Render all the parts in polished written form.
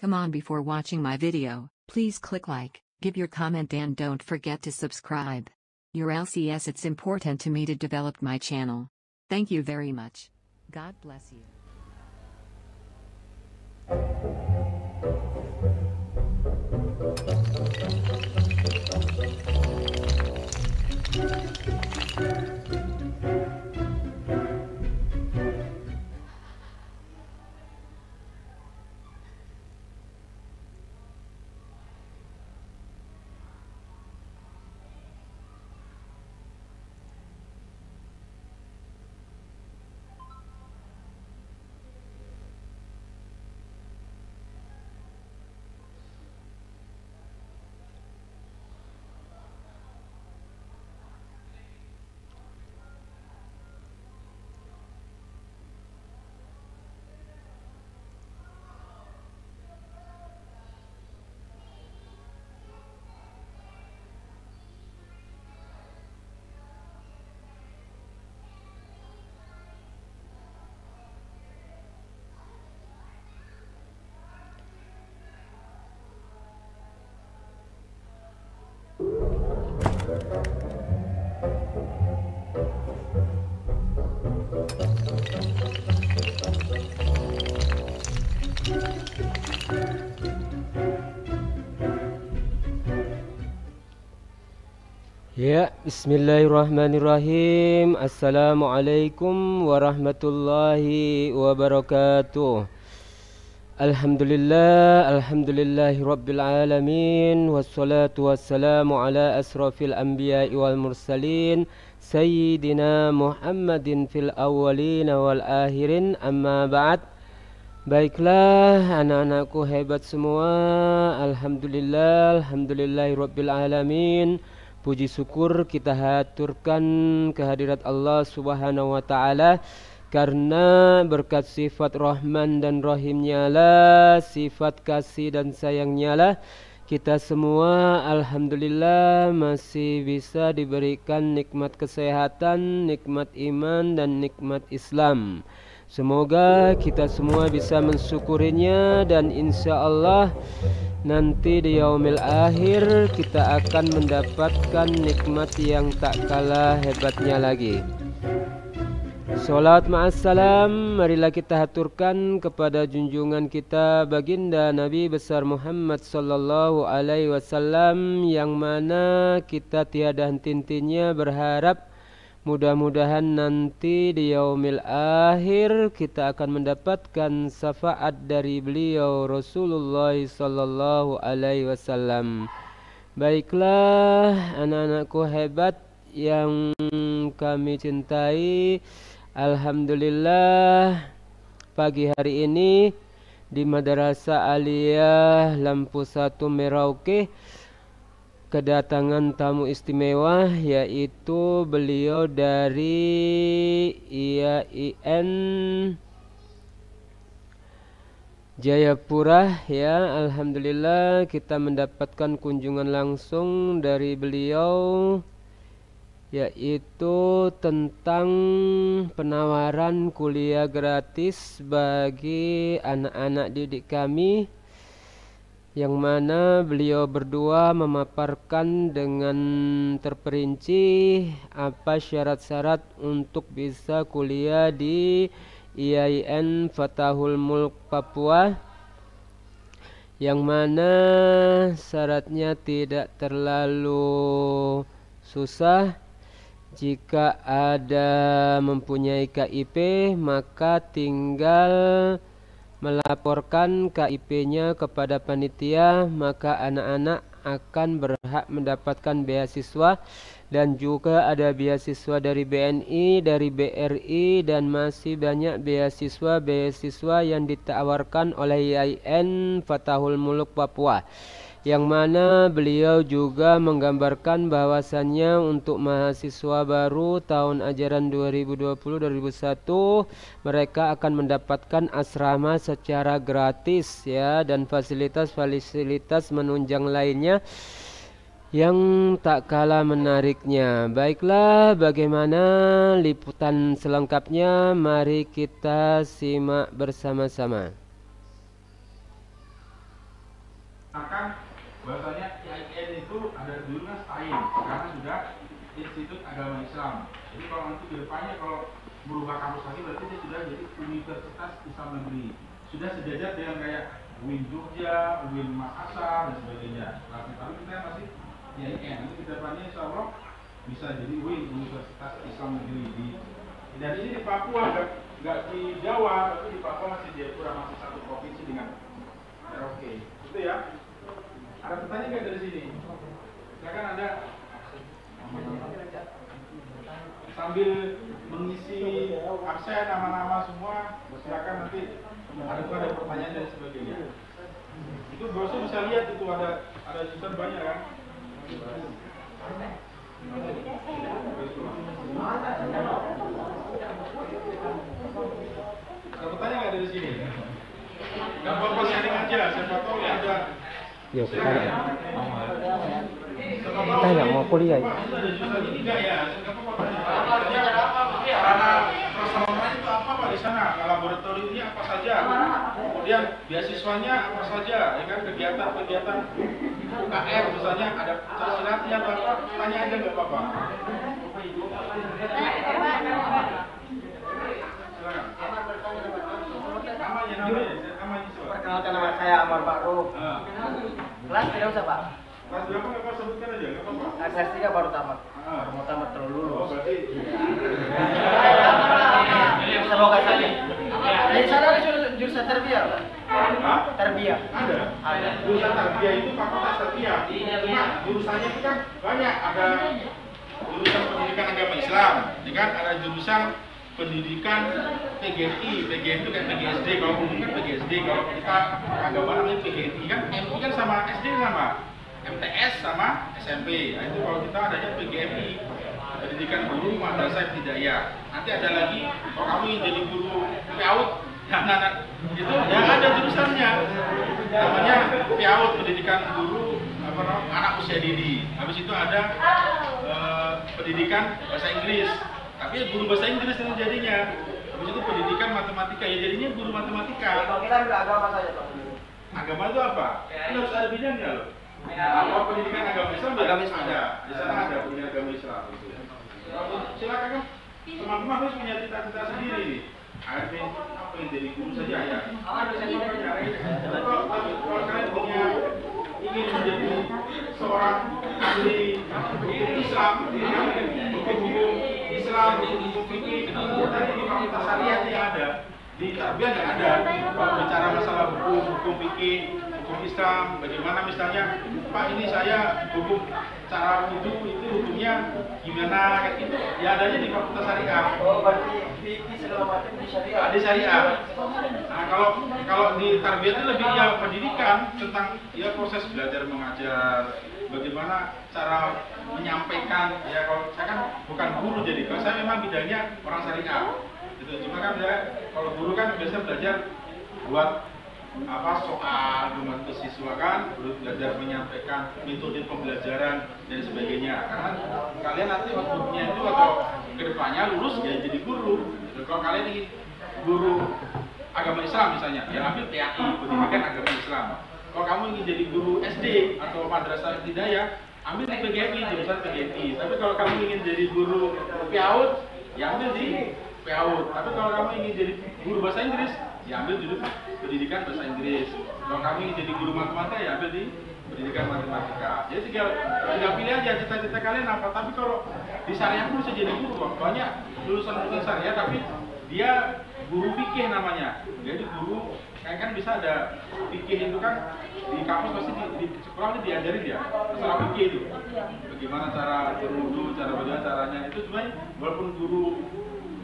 Come on, before watching my video, please click like, give your comment and don't forget to subscribe. Your LCS, it's important to me to develop my channel. Thank you very much. God bless you. Ya, bismillahirrahmanirrahim. Assalamualaikum warahmatullahi wabarakatuh. Alhamdulillahi rabbil alamin. Wassalatu wassalamu ala asrafil anbiya'i wal mursalin, Sayyidina Muhammadin fil awwalin wal akhirin, amma ba'd. Baiklah anak-anakku hebat semua. Alhamdulillahi rabbil alamin. Puji syukur kita haturkan kehadirat Allah Subhanahu wa ta'ala, karena berkat sifat Rahman dan Rahimnya lah, sifat kasih dan sayangnya lah, kita semua alhamdulillah masih bisa diberikan nikmat kesehatan, nikmat iman dan nikmat Islam. Semoga kita semua bisa mensyukurinya, dan insya Allah nanti di yaumil akhir kita akan mendapatkan nikmat yang tak kalah hebatnya lagi. Salawat ma'assalam, marilah kita haturkan kepada junjungan kita baginda Nabi besar Muhammad sallallahu alaihi wasallam, yang mana kita tiada henti-hentinya berharap mudah-mudahan nanti di yaumil akhir kita akan mendapatkan syafaat dari beliau Rasulullah sallallahu alaihi wasallam. Baiklah anak-anakku hebat yang kami cintai, alhamdulillah pagi hari ini di Madrasah Aliyah Lampu 1 Merauke kedatangan tamu istimewa, yaitu beliau dari IAIN Jayapura. Ya, alhamdulillah kita mendapatkan kunjungan langsung dari beliau, yaitu tentang penawaran kuliah gratis bagi anak-anak didik kami, yang mana beliau berdua memaparkan dengan terperinci apa syarat-syarat untuk bisa kuliah di IAIN Fatahul Mulk Papua, yang mana syaratnya tidak terlalu susah. Jika ada mempunyai KIP, maka tinggal melaporkan KIP-nya kepada panitia, maka anak-anak akan berhak mendapatkan beasiswa. Dan juga ada beasiswa dari BNI, dari BRI, dan masih banyak beasiswa yang ditawarkan oleh IAIN Fatahul Mulk Papua, yang mana beliau juga menggambarkan bahwasannya untuk mahasiswa baru tahun ajaran 2020-2021 mereka akan mendapatkan asrama secara gratis, ya, dan fasilitas-fasilitas menunjang lainnya yang tak kalah menariknya. Baiklah, bagaimana liputan selengkapnya? Mari kita simak bersama-sama. akan bahasanya IAIN itu ada dulunya STAIN, sekarang sudah Institut Agama Islam. Jadi kalau nanti ke depannya kalau berubah kampus lagi berarti dia sudah jadi Universitas Islam Negeri. Sudah sejajar dengan kayak UIN Jogja, UIN Makassar dan sebagainya. Tapi kita masih IAIN. Nanti ke depannya insya Allah bisa jadi UIN Universitas Islam Negeri. Dan ini di Papua, nggak di Jawa, tapi di Papua masih Jayapura, masih satu provinsi dengan Merauke. Itu ya. Ada pertanyaan nggak dari sini? Silakan Anda sambil mengisi absen nama-nama semua. Silakan nanti ada pertanyaan dan sebagainya. Itu brosur bisa lihat itu ada jurusan banyak kan? Ada pertanyaan nggak dari sini? Nggak apa-apa sharing aja, siapa tahu ada. Ya, kita nggak mau kuliah ya. Sarana prasarana itu apa Pak di sana? Laboratoriumnya apa saja? Kemudian beasiswanya apa saja? Ya kan kegiatan-kegiatan UKM misalnya ada silatnya atau apa? Tanya aja nggak apa-apa. Silakan. Namanya siapa? Perkenalkan, nama saya Amar Bakro. Kelas tidak usah Pak. Kelas berapa nggak apa sebutkan aja, nggak apa-apa. Kelas 3 baru tamat. Mau tamat terlalu Oh lulus. berarti. Semoga saja. Di sana ada jurusan terbiah. Hah? Terbiah. Ada. Jurusan tarbiyah itu fakultas tarbiyah. Cuma jurusannya itu kan banyak. Ada jurusan pendidikan agama Islam, ya kan? Ada jurusan pendidikan PGI. PGI itu kan PGSD. Kalau umum kan PGSD. Kalau kita agama namanya PGI kan. MI kan sama SD sama. MTS sama SMP. Nah, itu kalau kita adanya PGMI, pendidikan guru madrasah ibtidaiyah. Nanti ada lagi kalau kamu ingin jadi guru PAUD, anak-anak itu yang ada jurusannya namanya PAUD, pendidikan guru anak usia dini. Habis itu ada pendidikan bahasa Inggris, tapi guru bahasa Inggris itu jadinya. Habis itu pendidikan matematika, ya jadinya guru matematika. Kalau kita ambil agama saja Pak. Agama itu apa? Kan harus ada bidangnya loh. Kalau pendidikan agama Islam ada, di sana ada pendidikan agama Islam. Silakan kan, teman-teman harus punya cita-cita sendiri nih. Ada apa yang jadi guru saja ya? Ada saya kalau kalian punya ingin menjadi seorang ahli hukum Islam, hukum Islam, hukum fikih, tadi di fakultas syariat yang ada. Di tarbiyah nggak ada. Kalau bicara masalah hukum fikih, hukum Islam, bagaimana misalnya, Pak ini saya hukum cara wudhu itu hukumnya gimana, kayak gitu. Ya adanya di fakultas syariah. Oh, berarti fikih segala macam di syariah. Di syariah. Nah kalau di tarbiyah itu lebih ya pendidikan tentang ya proses belajar mengajar, bagaimana cara menyampaikan. Ya kalau saya kan bukan guru jadi, kalau saya memang bidangnya orang syariah. Gitu. Cuma kan ya kalau guru kan biasa belajar buat apa soal membantu siswa kan, belajar menyampaikan metode pembelajaran dan sebagainya. Karena kalian nanti waktunya itu atau kedepannya lulus ya jadi guru. Kalau kalian ingin guru agama Islam misalnya, ya ambil PAI, pendidikan agama Islam. Kalau kamu ingin jadi guru SD atau madrasah ibtidaiyah, ambil di PGMI, jurusan PGMI. Tapi kalau kamu ingin jadi guru PAUD, ya ambil di PAUD. Tapi kalau kamu ingin jadi guru bahasa Inggris, ya ambil jurusan pendidikan bahasa Inggris. Kalau kamu ingin jadi guru matematika, ya ambil di pendidikan matematika. Jadi tinggal pilih aja cita-cita kalian apa. Tapi kalau di syariah pun bisa jadi guru kok. Banyak lulusan syariah tapi dia guru fikih namanya. Jadi guru kan bisa ada fikih itu kan di kampus pasti di sekolah ini diajarin ya masalah fikih itu. Bagaimana cara berwudu, cara bagaimana caranya itu sebenarnya walaupun guru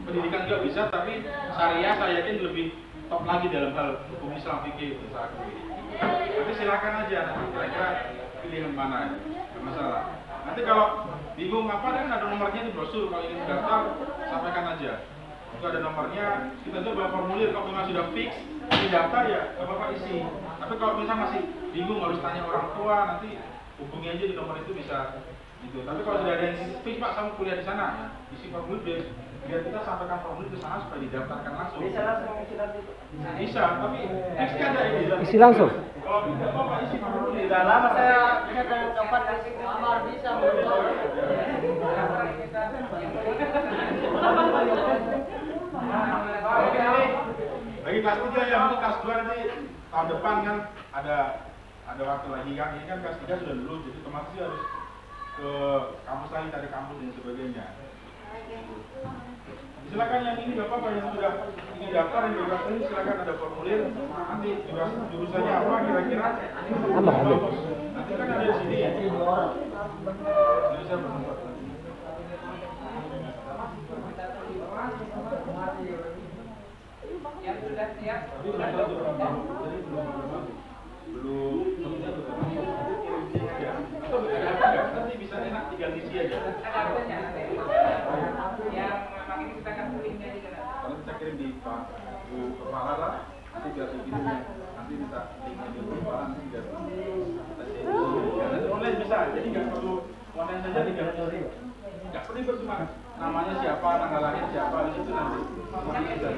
pendidikan juga bisa, tapi syariah saya yakin lebih top lagi dalam hal hukum Islam fikih itu saat ini. Tapi silakan aja nanti kira-kira pilih yang mana, nggak masalah. Nanti kalau bingung apa kan ada nomornya di brosur, kalau ingin daftar sampaikan aja. Itu ada nomornya, kita coba formulir kalau memang sudah fix ingin daftar ya nggak apa-apa isi. Tapi kalau misalnya masih bingung harus tanya orang tua, nanti hubungi aja di nomor itu bisa gitu. Tapi kalau sudah ada yang fix Pak sama kuliah di sana, isi formulir biar kita sampaikan formulir ke sana supaya didaftarkan langsung. Bisa langsung isi nanti. Bisa, tapi fix ada ini. Isi langsung. Kalau tidak apa-apa isi formulir. Sudah lama saya dengan tempat di kamar bisa betul. Bagi kelas 3 ya, mungkin kelas 2 nanti tahun depan kan ada waktu lagi kan. Ini kan kelas 3 sudah lulus, jadi otomatis harus ke kampus lagi, cari kampus dan sebagainya. Silakan yang ini nggak apa-apa, yang sudah ingin daftar yang bebas ini silakan, ada formulir. Nanti jurusannya apa kira-kira? Nanti kan ada di sini. Jurusan Yang sudah siap. belum. Nanti bisa enak tinggal isi aja. Ada apanya nanti? Yang memang ini kita akan linknya di sana. Kalau kita kirim di Pak Bu Kepala lah, nanti biar dikirim nanti kita linknya di Kepala nanti biar nanti online bisa, jadi nggak perlu online saja, nggak perlu cuma namanya siapa, tanggal lahir siapa, di situ nanti semuanya bisa.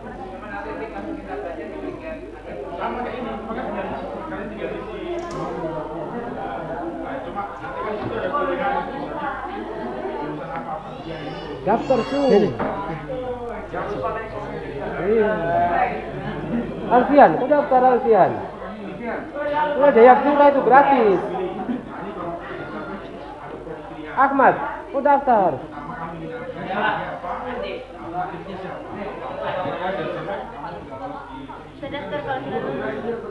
Cuman nanti link langsung kita baca di link yang Sama kayak ini, cuma kan kalian tinggal isi. Nah, cuma nanti kan itu ada pilihan misalnya jurusan apa saja ini. Daftar su. Iya. Alfian, kau daftar Alfian. Udah Jayapura itu gratis. Ahmad, kau daftar. Saya daftar kalau sudah lulus.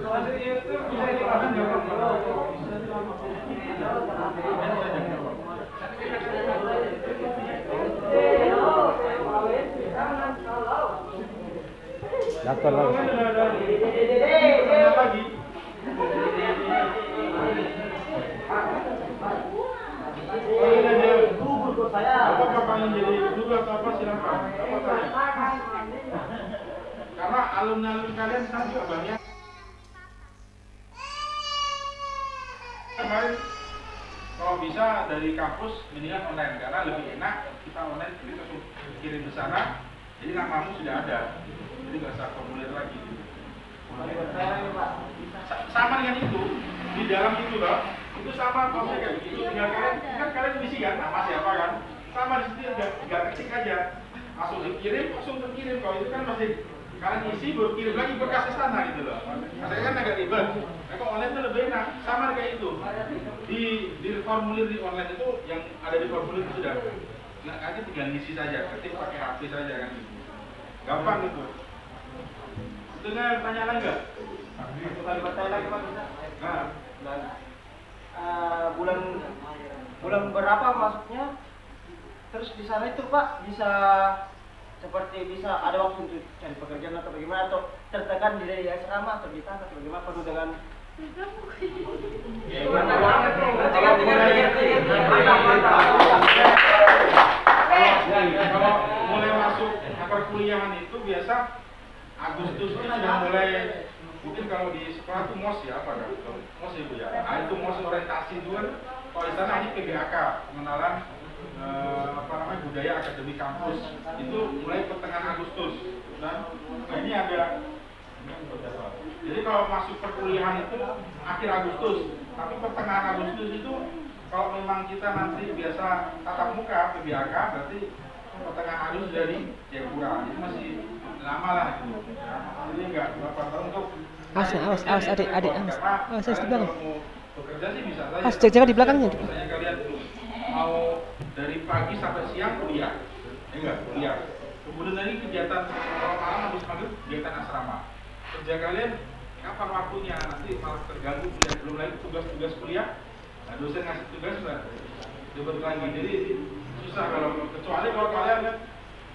Daftar lagi. Apa yang jadi guru atau apa silakan. Karena alumni kalian kan juga banyak. Kemarin kalau bisa dari kampus mendingan online karena lebih enak, kita online kita kirim ke sana, jadi namamu sudah ada, jadi nggak usah formulir lagi. Sama dengan itu di dalam itu loh, itu sama konsep kayak begitu. Tinggal kalian kan kalian isi kan nama siapa kan, sama di situ nggak ketik aja, langsung dikirim langsung terkirim. Kalau itu kan masih kalian isi baru kirim lagi berkas ke sana gitu loh. Maksudnya kan agak ribet. Nah, kalau online itu lebih enak, sama kayak itu. Di formulir di online itu yang ada di formulir itu sudah, nggak aja tinggal ngisi saja, ketik pakai HP saja kan gitu. Gampang itu. Dengar tanya lagi nggak? kali bertanya lagi Pak bisa. Nah, bulan berapa masuknya? Terus di sana itu Pak bisa seperti bisa ada waktu untuk cari pekerjaan atau bagaimana, atau tertekan di asrama atau di tanah atau bagaimana, perlu dengan kalau mulai masuk perkuliahan itu biasa Agustus itu sudah mulai, mungkin kalau di sekolah itu MOS ya apa kan? MOS ibu ya. Nah, itu MOS orientasi itu kan. Kalau di sana ini PBAK, pengenalan budaya akademik kampus, itu mulai pertengahan Agustus. Nah ini ada. Jadi kalau masuk perkuliahan itu akhir Agustus, tapi pertengahan Agustus itu kalau memang kita nanti biasa tatap muka PBAK, berarti pertengahan Agustus dari Jayapura, jadi masih lama lah gitu. Jadi enggak berapa tahun untuk Awas adik, awas di belakang. Bekerja sih bisa saja. Jangan di belakangnya. Misalnya kalian mau dari pagi sampai siang kuliah, enggak kuliah. Kemudian lagi kegiatan kalau malam habis maghrib kegiatan asrama. Kerja kalian kapan waktunya, nanti malah terganggu kuliah, belum lagi tugas-tugas kuliah. Nah, dosen ngasih tugas sudah ribet lagi, jadi susah kecuali kalau kalian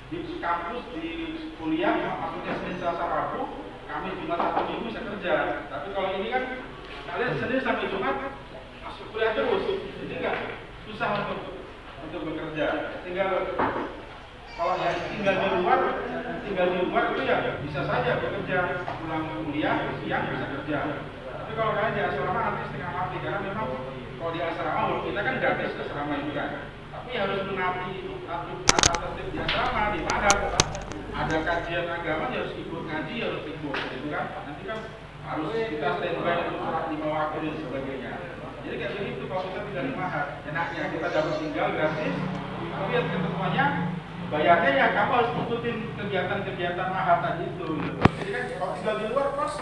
di kampus di kuliah maksudnya Senin Selasa Rabu, Kamis Jumat Sabtu Minggu bisa kerja. Tapi kalau ini kan kalian Senin sampai Jumat masuk kuliah terus, jadi enggak susah untuk bekerja. Tinggal kalau yang tinggal di luar itu ya bisa saja bekerja, pulang kuliah siang bisa kerja. Tapi kalau kalian di asrama nanti setengah mati, karena memang kalau di asrama kita kan gratis asrama itu kan, tapi harus mengabdi atas tertib di asrama, di mana ada kajian agama harus ikut ngaji, harus ikut gitu kan. Nanti kan harus kita standby untuk sholat 5 waktu di kalau kita tidak di mahar, enaknya kita dapat tinggal gratis, tapi yang ketentuannya bayarnya ya kamu harus ikutin kegiatan-kegiatan mahar tadi itu. Gitu. Jadi kan kalau tinggal di luar kos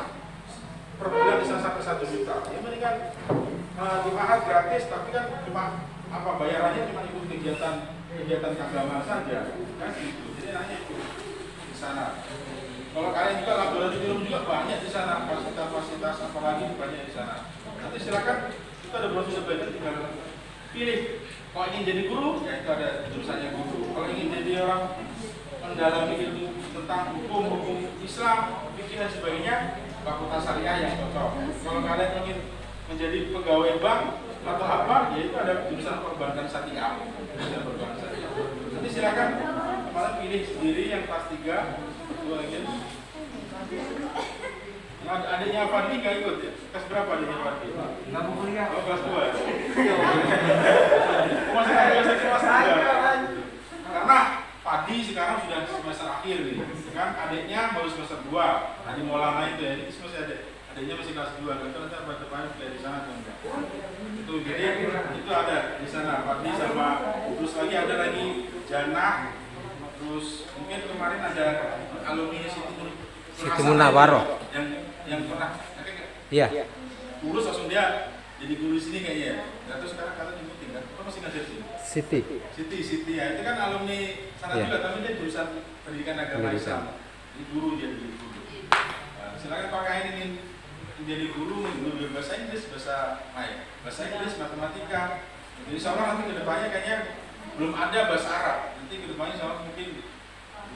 per bulan bisa sampai 1 juta. Ya mendingan di mahar gratis, tapi kan cuma apa bayarannya cuma ikut kegiatan keagamaan saja, kan gitu. Jadi enaknya itu di sana. Kalau kalian juga laboratorium juga banyak di sana, fasilitas apalagi banyak di sana. Nanti silakan, kita ada brosur sebagian tinggal pilih. Kalau ingin jadi guru, ya itu ada jurusannya guru. Kalau ingin jadi orang mendalami ilmu tentang hukum Islam, fikih dan sebagainya, fakultas syariah yang cocok. Kalau kalian ingin menjadi pegawai bank atau apa, ya itu ada jurusan perbankan syariah. Nanti silakan kalian pilih sendiri yang kelas 3. Lagi. Adiknya Fadli nggak ikut ya? Kelas berapa adiknya Fadli? Nggak mau kuliah. Oh, kelas 2 ya? Masih ada kelas 3. Karena Fadli sekarang sudah semester akhir nih. Kan adiknya baru semester 2. Tadi Maulana itu ya, itu masih ada. Adiknya masih kelas 2. Nanti apa depannya sudah di sana atau enggak? Itu jadi itu ada di sana Fadli sama terus lagi ada lagi Jannah. Terus mungkin kemarin ada alumni Siti Munawaroh yang pernah iya lulus langsung dia jadi guru di sini kayaknya. Dan terus sekarang kalian ikutin kan? Apa masih ngajar sini? Siti ya itu kan alumni sana juga, tapi dia jurusan pendidikan agama Islam. Jadi guru dia jadi guru. Nah, silakan kalau kalian ingin menjadi guru bahasa Inggris, bahasa Inggris, matematika. Jadi insya nanti kedepannya kayaknya belum ada bahasa Arab. Nanti kedepannya insya mungkin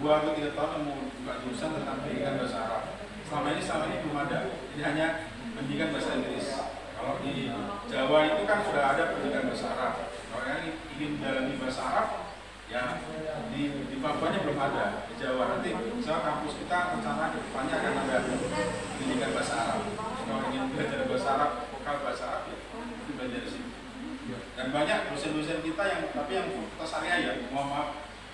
2 atau 3 tahun mau buka jurusan tentang pendidikan bahasa Arab. Selama ini belum ada. Jadi hanya pendidikan bahasa Inggris. Kalau di Jawa itu kan sudah ada pendidikan bahasa Arab. Kalau kalian ingin mendalami bahasa Arab, ya di Papua belum ada. Di Jawa nanti misalnya kampus kita rencana kedepannya akan ada pendidikan bahasa Arab. Kalau ingin belajar bahasa Arab, vokal bahasa Arab, ya itu belajar di sini. Dan banyak dosen-dosen kita yang fakultas syariah ya, mohon maaf,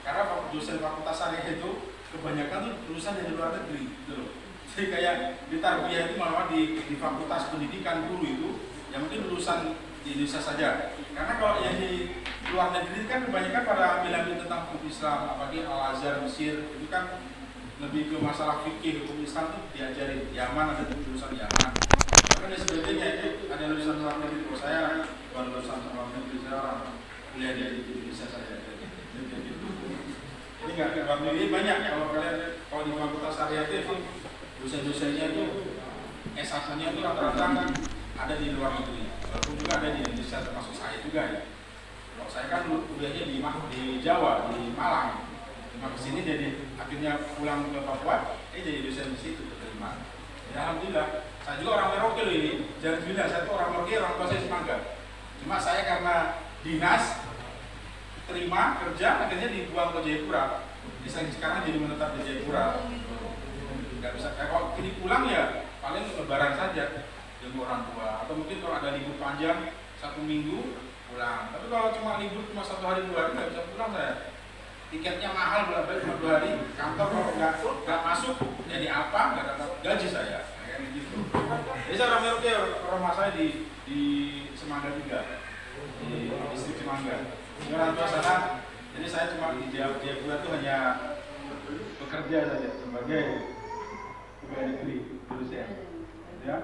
karena dosen fakultas syariah itu kebanyakan tuh lulusan dari luar negeri, gitu loh. Jadi kayak di tarbiyah itu malah di fakultas pendidikan guru itu, yang mungkin lulusan di Indonesia saja. Karena kalau yang di luar negeri kan kebanyakan pada ambil tentang hukum Islam, apalagi Al-Azhar, Mesir, itu kan lebih ke masalah fikih hukum Islam tuh diajarin. Yaman ada lulusan Yaman. Karena sebetulnya itu ada lulusan luar negeri. Kalau saya bukan lulusan luar negeri, saya orang kuliah di Indonesia saja. Ini nggak luar negeri banyak. Kalau di fakultas syariah itu dosen-dosennya itu S1-nya itu rata-rata kan ada di luar negeri. Walaupun juga ada di Indonesia, termasuk saya juga ya. Kalau saya kan kuliahnya di Jawa, di Malang. Cuma kesini jadi akhirnya pulang ke Papua, jadi dosen di situ keterima. Ya, alhamdulillah. Saya juga orang Merauke loh ini. Jangan bilang saya tuh orang Merauke, orang tua saya Semangga. Cuma saya karena dinas terima kerja, akhirnya dibuang ke Jayapura. Jadi sekarang jadi menetap di Jayapura. Nggak bisa. Kalau ini pulang ya paling lebaran saja dengan orang tua. Atau mungkin kalau ada libur panjang 1 minggu pulang. Tapi kalau cuma libur cuma 1 hari 2 hari nggak bisa pulang saya. Tiketnya mahal bolak-balik cuma 2 hari. Kantor kalau nggak masuk jadi apa? Nggak dapat gaji saya. Kayak gitu. Jadi saya orang Merauke, rumah saya di Semangga juga, di distrik Semangga. Ini orang tua sana. Jadi saya cuma di Jayapura itu hanya bekerja saja sebagai pegawai negeri dosen. Ya.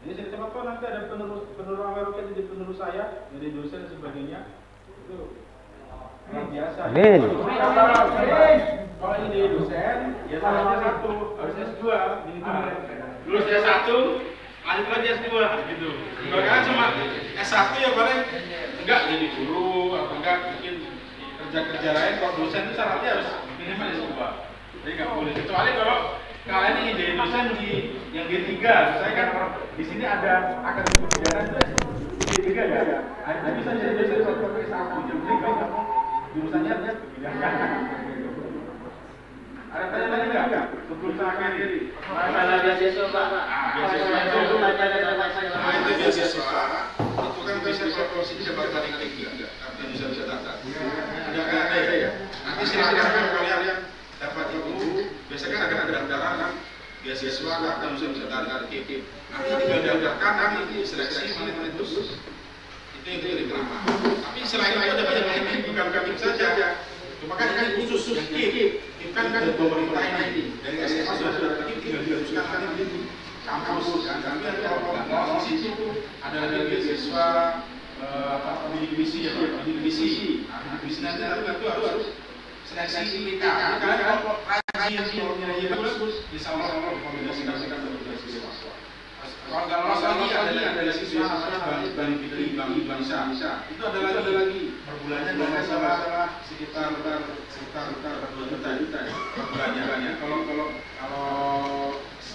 Jadi saya cepat kok nanti ada penerus Merauke jadi penerus saya, jadi dosen dan sebagainya. Itu luar biasa. Amin. Kalau ini jadi dosen, ya syaratnya 1, harus S2. Lulus S1, lanjut lagi S2 gitu. Kalau kalian cuma S1 ya paling enggak jadi guru atau enggak mungkin kerja lain. Kalau dosen itu syaratnya harus minimal S2. Jadi nggak boleh. Kecuali kalau kalian ingin jadi dosen di yang D3. Saya kan di sini ada akademi kebijakan itu D3 ya. Ada bisa jadi dosen pakai S1. Jadi kalau jurusannya kebijakan. Ada tanya-tanya enggak? Sebelum saya akhiri. Masalah beasiswa Pak. Beasiswa itu beasiswa. Itu kan beasiswa posisi jabatan tinggi. Artinya bisa datang. Ada ya. Nanti silakan kalian dapat itu. Biasanya kan ada daftaran kan. beasiswa akan musim sekitar KIP. Nanti tinggal daftarkan, nanti seleksi mana terus itu yang diterima. Tapi selain itu ada banyak yang bukan KIP saja. Cuma kan khusus yang KIP kan pemerintah ini dari SMA sudah KIP tinggal diteruskan nanti di kampus kan. Tapi kalau di situ ada lagi beasiswa bidik misi ya, bidik misi. Nah, di sini nanti harus seleksi IPK. Kalian kalau rajin nilainya bagus, bisa Allah rekomendasikan untuk beasiswa. Kalau nggak lolos lagi ada beasiswa namanya Bank Fitri, Bank Indonesia. Itu ada lagi per bulannya kalau nggak salah sekitar 2 juta per bulannya. Kalau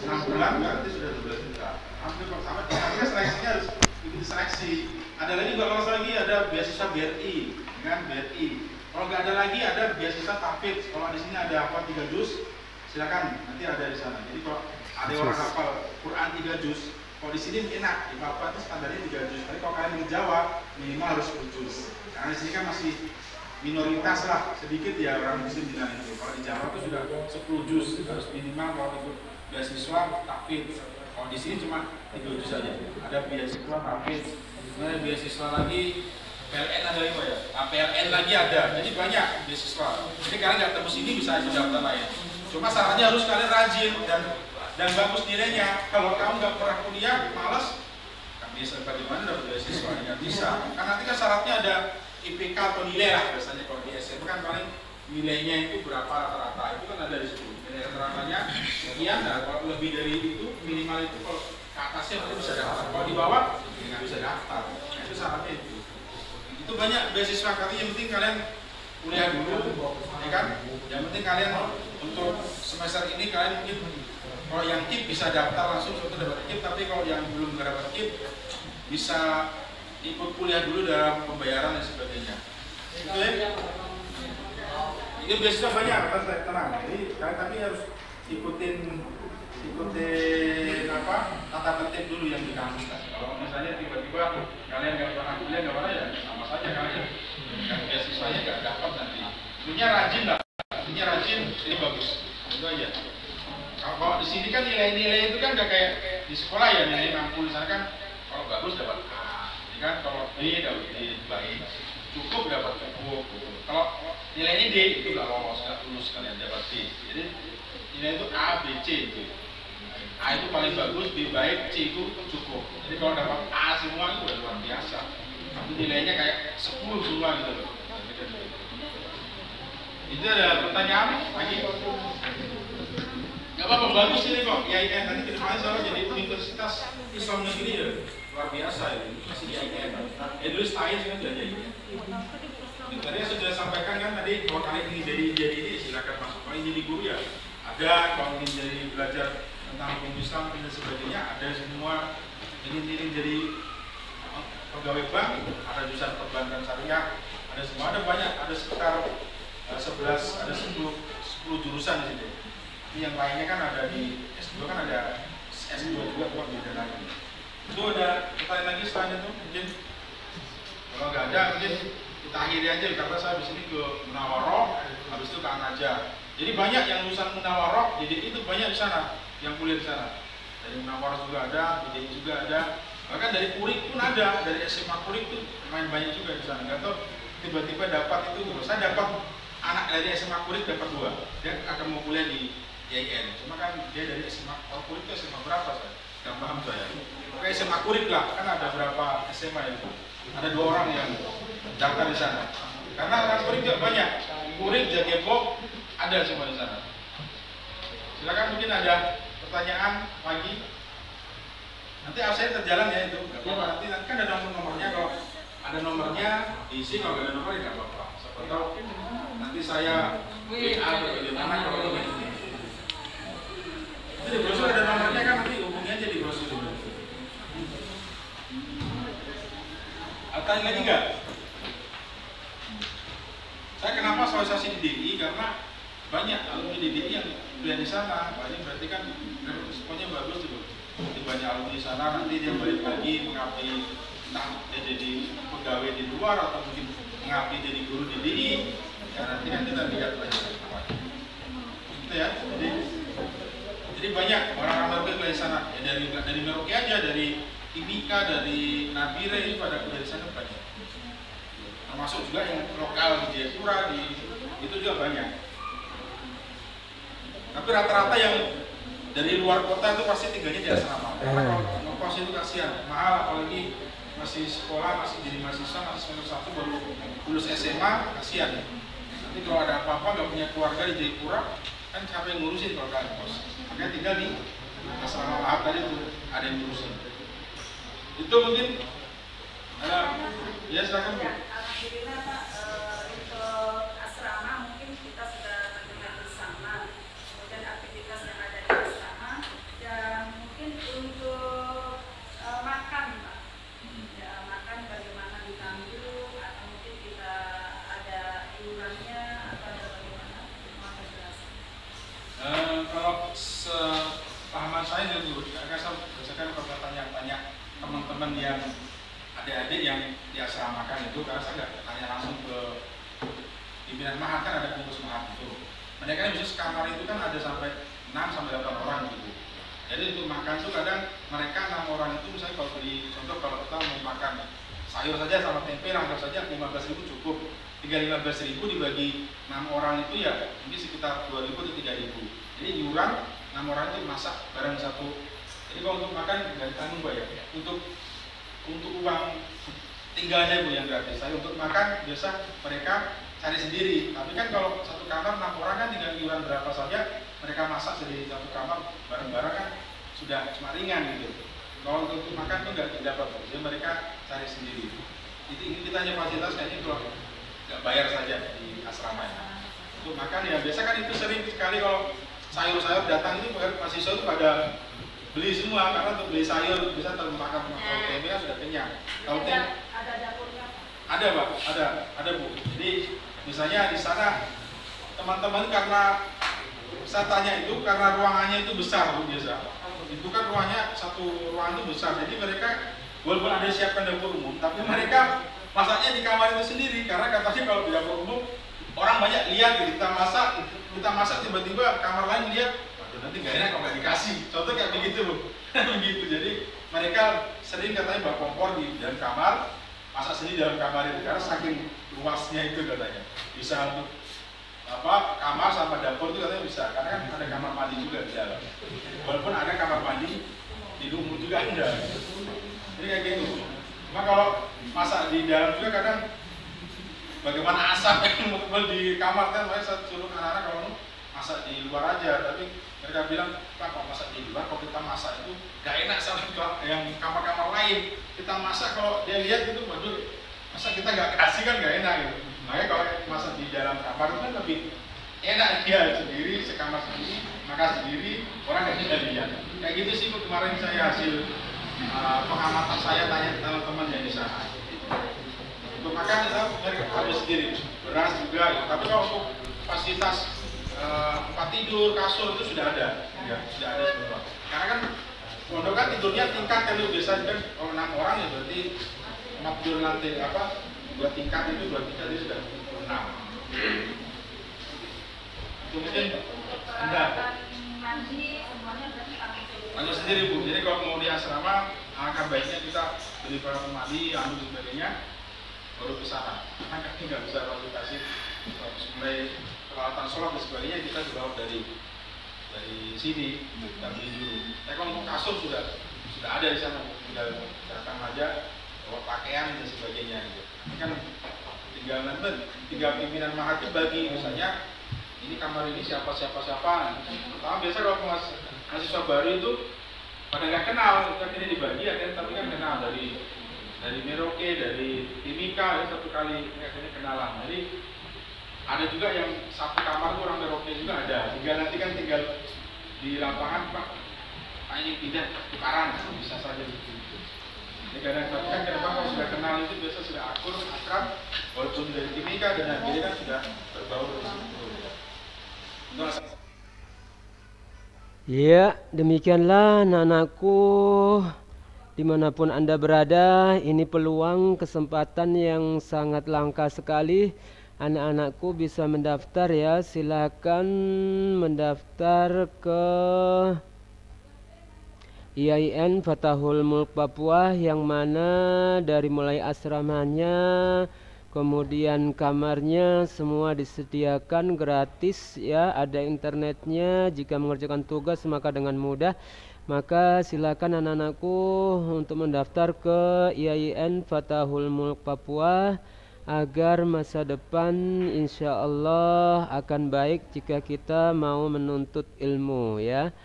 6 bulan berarti sudah 12 juta. Hampir sama. Tapi seleksinya harus ikuti seleksi. Ada lagi kalau lolos lagi ada beasiswa BRI, kan BRI. Kalau nggak ada lagi ada beasiswa tahfidz. Kalau di sini ada apa 3 juz, silakan nanti ada di sana. Jadi kalau ada orang hafal Quran 3 juz, kalau di sini enak, di Bapak itu standarnya 3 juz. Tapi kalau kalian di Jawa minimal harus 10 juz. Karena di sini kan masih minoritas lah, sedikit ya orang muslim di sana itu. Kalau di Jawa itu sudah 10 juz harus minimal kalau ikut beasiswa tahfidz. Kalau di sini cuma 3 juz saja. Ada beasiswa tahfidz, kemudian beasiswa lagi. PLN ada lagi ya? PLN lagi ada, jadi banyak beasiswa. Jadi kalian nggak tembus ini bisa aja daftar lain. Cuma syaratnya harus kalian rajin dan bagus nilainya. Kalau kamu nggak pernah kuliah, malas, kan bisa bagaimana dapat beasiswa? Nggak bisa. Kan nanti kan syaratnya ada IPK atau nilai lah biasanya kalau di SMA kan paling nilainya itu berapa rata-rata itu kan ada di situ. Nilai rata-ratanya sekian. Nah, kalau lebih dari itu minimal itu kalau ke atasnya nanti bisa daftar. Kalau di bawah nggak bisa daftar. Nah, itu syaratnya itu. Itu banyak beasiswa kali, yang penting kalian kuliah dulu, ya kan? Yang penting kalian untuk semester ini kalian mungkin kalau yang KIP bisa daftar langsung suatu dapat KIP, tapi kalau yang belum dapat KIP bisa ikut kuliah dulu dalam pembayaran dan sebagainya. Itu ya. Ini beasiswa banyak, tenang. Jadi kalian tapi harus ikutin apa tata tertib dulu yang di kampus. Kalau misalnya tiba-tiba kalian nggak pernah kuliah nggak apa ya sama saja kalian kan beasiswanya nggak dapat nanti. Punya rajin lah, punya rajin ini bagus. Itu aja. Kalau di sini kan nilai-nilai itu kan nggak kayak di sekolah ya, nilai 60 di sana kan kalau bagus dapat A, ya kan kalau B dapat D baik, cukup dapat cukup. Kalau nilainya D itu nggak lolos, nggak lulus kalian dapat D. Jadi nilai itu A, B, C itu. A itu paling bagus, B baik, C itu cukup. Jadi kalau dapat A semua itu udah luar biasa. Itu nilainya kayak 10 semua gitu loh. Itu ada pertanyaan lagi? Gak apa-apa, bagus ini kok. IAIN nanti ke depannya soalnya jadi Universitas Islam Negeri ya. Luar biasa ya, ini masih di IAIN. Dulu setahun kan sudah jadi. Tadi sudah sampaikan kan tadi kalau kalian ingin jadi ini silakan masuk. Kalau ingin jadi guru ya ada, kalau ingin jadi belajar tentang hukum Islam dan sebagainya ada semua. Ingin jadi pegawai bank, ada jurusan perbankan syariah, ada semua, ada banyak, ada sekitar 11, ada 10 jurusan di situ. Ini yang lainnya kan ada di S2 kan ada S2 juga buat beda lagi. Itu ada pertanyaan lagi selanjutnya tuh mungkin kalau nggak ada mungkin kita akhiri aja karena saya di sini ke Munawaroh, habis itu ke An-Najah. Jadi banyak yang lulusan Munawaroh, jadi itu banyak di sana yang kuliah di sana. Dari Munawaroh juga ada, BDI juga ada, bahkan dari Purik pun ada, dari SMA Purik tuh main banyak juga di sana. Nggak tahu tiba-tiba dapat itu, saya dapat anak dari SMA Purik dapat 2, dia akan mau kuliah di IAIN. Cuma kan dia dari SMA Purik itu SMA berapa saya? Nggak paham saya. Oke SMA Purik lah, kan ada berapa SMA itu? Ada 2 orang yang daftar di sana. Karena orang Purik juga banyak, Purik, Jagepok ada semua di sana. Silakan mungkin ada pertanyaan lagi. Nanti absen terjalan ya itu. Gak apa-apa. Nanti kan ada nomornya, kalau ada nomornya diisi, kalau nggak ada nomor ya nggak apa-apa. Siapa tahu nanti saya WA atau bagaimana kalau ini. Itu di brosur ada nomornya kan, nanti hubungi aja di brosur. Tanya lagi nggak? Saya kenapa sosialisasi di DI? Karena banyak alumni di DI yang kuliah di sana. Banyak berarti kan responnya bagus tuh. Jadi banyak alumni di sana, nanti dia balik lagi mengabdi, entah dia jadi pegawai di luar atau mungkin mengabdi jadi guru di DI. Ya nanti kan kita lihat lagi. Itu ya. Jadi Jadi banyak orang Merauke dari sana, ya dari Merauke aja, dari Timika, dari Nabire itu pada dari sana banyak. Termasuk juga yang lokal di Jayapura, itu juga banyak. Tapi rata-rata yang dari luar kota itu pasti tinggalnya di asrama. Karena kalau ngekos itu kasihan, mahal, apalagi masih sekolah, masih jadi mahasiswa, masih semester 1 baru lulus SMA, kasihan. Nanti kalau ada apa-apa nggak punya keluarga di Jayapura, kan siapa yang ngurusin kalau kalian kos? Makanya tinggal di asrama Wahab tadi itu ada yang ngurusin. Itu mungkin ya silakan Bu. Alhamdulillah Pak, untuk asrama mungkin kita sudah mendengar bersama, kemudian aktivitas yang ada di asrama, dan mungkin untuk makan Pak, ya, makan bagaimana ditanggung, atau mungkin kita ada iurannya, atau ada bagaimana, maka jelaskan. Kalau sepahaman saya dulu, saya berdasarkan kalau tanya-tanya teman-teman yang adik-adik yang diasramakan itu, karena saya nggak tanya langsung ke pimpinan mahat, kan ada pengurus mahat itu. Mereka yang bisa sekamar itu kan ada sampai 6 sampai 8 orang gitu. Jadi untuk makan tuh kadang mereka 6 orang itu, misalnya kalau beli contoh, kalau kita mau makan sayur saja sama tempe, anggap saja 15.000 cukup. Tinggal 15.000 dibagi 6 orang itu ya mungkin sekitar 2.000 atau 3.000. Jadi iuran 6 orang itu masak bareng satu. Jadi kalau untuk makan nggak ditanggung Pak ya. Untuk uang tinggalnya Bu yang gratis. Saya untuk makan biasa mereka cari sendiri. Tapi kan kalau satu kamar 6 orang kan tinggal iuran berapa saja, mereka masak sendiri satu kamar bareng-bareng kan sudah cuma ringan gitu. Kalau untuk makan tuh nggak dapat, jadi mereka cari sendiri. Ini kita hanya fasilitas kayaknya kalau nggak bayar saja di asrama ya. Untuk makan ya biasa kan itu sering sekali kalau sayur-sayur datang itu mahasiswa itu pada beli semua, karena untuk beli sayur bisa termakan kalau tempe kan sudah kenyang. Kalau tempe ada dapurnya? Ada Pak, ada Bu. Jadi misalnya di sana teman-teman, karena saya tanya itu karena ruangannya itu besar Bu biasa. Itu kan ruangnya satu ruangan itu besar, jadi mereka walaupun ada siapkan dapur umum, tapi mereka masaknya di kamar itu sendiri, karena katanya kalau di dapur umum orang banyak lihat gitu, kita masak tiba-tiba kamar lain lihat, nanti gak enak kalau nggak dikasih. Contoh kayak begitu Bu. Begitu. Jadi mereka sering katanya bawa kompor di dalam kamar, masak sendiri dalam kamar itu, karena saking luasnya itu katanya. Bisa untuk kamar sama dapur itu katanya bisa, karena kan ada kamar mandi juga di dalam. Walaupun ada kamar mandi di lumut juga ada. Jadi kayak gitu. Cuma kalau masak di dalam juga kadang bagaimana asap yang mutbal di kamar kan, makanya saya suruh anak-anak kalau masak di luar aja. Tapi mereka bilang, Pak, kalau masak di luar, kalau kita masak itu gak enak sama yang kamar-kamar lain. Kita masak kalau dia lihat gitu, waduh, masa kita gak kasih kan gak enak gitu. Makanya kalau masak di dalam kamar itu kan lebih enak, dia sendiri, sekamar sendiri, makan sendiri, orang gak bisa lihat. Kayak gitu sih kemarin saya hasil pengamatan saya tanya teman-teman yang di sana. Untuk makan itu mereka harus sendiri, beras juga. Tapi kalau untuk fasilitas tempat tidur, kasur itu sudah ada, ya, sudah ada semua. Karena kan pondok kan tidurnya tingkat kan, biasanya kan kalau 6 orang ya berarti tempat tidur lantai 2 tingkat itu 2 tingkat itu sudah 6. Kemudian Anda mandi sendiri Bu. Jadi kalau mau di asrama, akan baiknya kita beli peralatan mandi, dan sebagainya, baru ke sana. Karena kami nggak bisa fasilitasi mulai peralatan sholat dan sebagainya, kita dibawa dari sini, kita beli dulu. Tapi kalau untuk kasur sudah ada di sana, tinggal datang aja, bawa pakaian dan sebagainya. Ini kan tinggal pimpinan mahat bagi, misalnya ini kamar ini siapa. Pertama biasa kalau mahasiswa baru itu pada nggak kenal, kita ini dibagi ya, tapi kan kenal dari Merauke, dari Timika, ya, satu kali akhirnya kenalan. Jadi ada juga yang satu kamar tuh orang Merauke juga ada. Hingga nanti kan tinggal di lapangan, Pak ini pindah tukaran, bisa saja begitu. Jadi kadang-kadang kan ke depan kalau sudah kenal itu biasa sudah akrab, walaupun dari Timika dan akhirnya kan sudah berbaur di situ. Ya, demikianlah anak-anakku, dimanapun Anda berada, ini peluang kesempatan yang sangat langka sekali. Anak-anakku bisa mendaftar ya, silakan mendaftar ke IAIN Fatahul Mulk Papua, yang mana dari mulai asramanya, kemudian kamarnya semua disediakan gratis ya, ada internetnya. Jika mengerjakan tugas maka dengan mudah. Maka silakan anak-anakku untuk mendaftar ke IAIN Fatahul Mulk Papua agar masa depan insya Allah akan baik jika kita mau menuntut ilmu ya.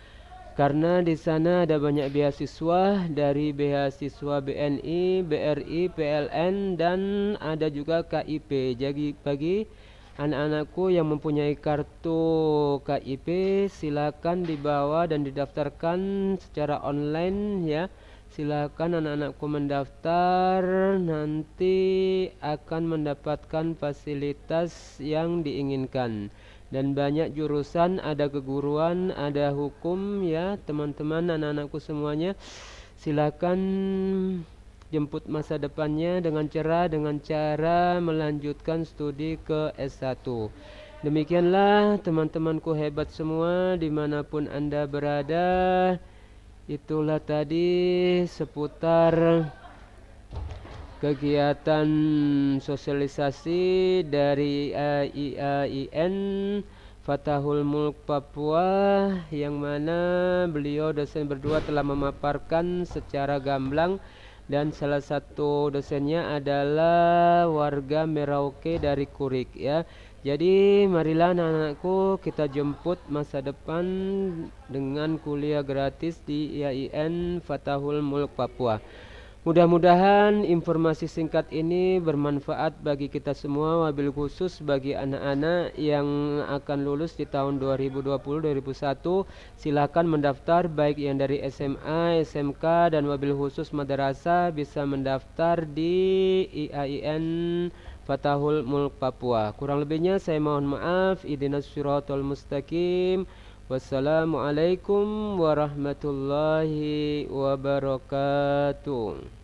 Karena di sana ada banyak beasiswa, dari beasiswa BNI, BRI, PLN, dan ada juga KIP. Jadi bagi anak-anakku yang mempunyai kartu KIP, silakan dibawa dan didaftarkan secara online ya. Silakan anak-anakku mendaftar, nanti akan mendapatkan fasilitas yang diinginkan. Dan banyak jurusan, ada keguruan, ada hukum ya teman-teman, anak-anakku semuanya. Silakan jemput masa depannya dengan cara melanjutkan studi ke S1. Demikianlah teman-temanku hebat semua dimanapun Anda berada. Itulah tadi seputar kegiatan sosialisasi dari IAIN Fatahul Mulk Papua, yang mana beliau dosen berdua telah memaparkan secara gamblang, dan salah satu dosennya adalah warga Merauke dari Kurik ya. Jadi marilah anak-anakku kita jemput masa depan dengan kuliah gratis di IAIN Fatahul Mulk Papua. Mudah-mudahan informasi singkat ini bermanfaat bagi kita semua, wabil khusus bagi anak-anak yang akan lulus di tahun 2020-2021. Silakan mendaftar, baik yang dari SMA, SMK, dan wabil khusus madrasah bisa mendaftar di IAIN Fatahul Mulk Papua. Kurang lebihnya saya mohon maaf. Ihdinas siratal mustaqim. Wassalamualaikum warahmatullahi wabarakatuh.